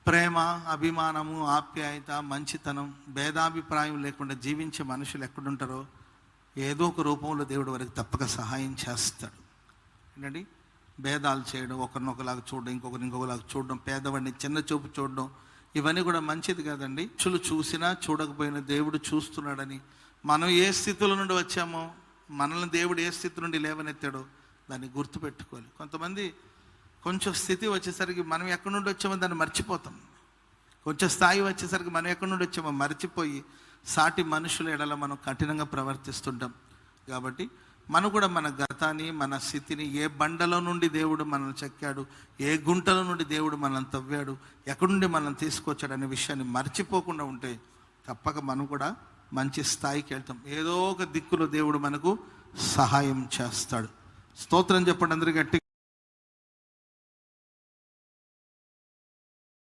ప్రేమ, అభిమానము, ఆప్యాయత, మంచితనం, భేదాభిప్రాయం లేకుండా జీవించే మనుషులు ఎక్కడుంటారో ఏదో ఒక రూపంలో దేవుడు వారికి తప్పక సహాయం చేస్తాడు. ఏంటండి, భేదాలు చేయడం, ఒకరినొకలాగా చూడడం, ఇంకొకలాగా చూడడం, పేదవాడిని చిన్న చూపు చూడడం, ఇవన్నీ కూడా మంచిది కాదండి. మనుషులు చూసినా చూడకపోయినా దేవుడు చూస్తున్నాడని, మనం ఏ స్థితిలో నుండి వచ్చామో, మనల్ని దేవుడు ఏ స్థితి నుండి లేవనెత్తాడో దాన్ని గుర్తుపెట్టుకోవాలి. కొంతమంది కొంచెం స్థితి వచ్చేసరికి మనం ఎక్కడి నుండి వచ్చామో దాన్ని మర్చిపోతాం. కొంచెం స్థాయి వచ్చేసరికి మనం ఎక్కడి నుండి వచ్చామో మర్చిపోయి సాటి మనుషుల ఎడల మనం కఠినంగా ప్రవర్తిస్తుంటాం. కాబట్టి మనం కూడా మన గతాన్ని, మన స్థితిని, ఏ బండలో నుండి దేవుడు మనల్ని చెక్కాడు, ఏ గుంటలో నుండి దేవుడు మనల్ని తవ్వాడు, ఎక్కడి నుండి మనల్ని తీసుకొచ్చాడు అనే విషయాన్ని మర్చిపోకుండా ఉంటే తప్పక మనం కూడా మంచి స్థాయికి వెళ్తాం. ఏదో ఒక దిక్కులో దేవుడు మనకు సహాయం చేస్తాడు. స్తోత్రం చెప్పండి అందరికీ గట్టి.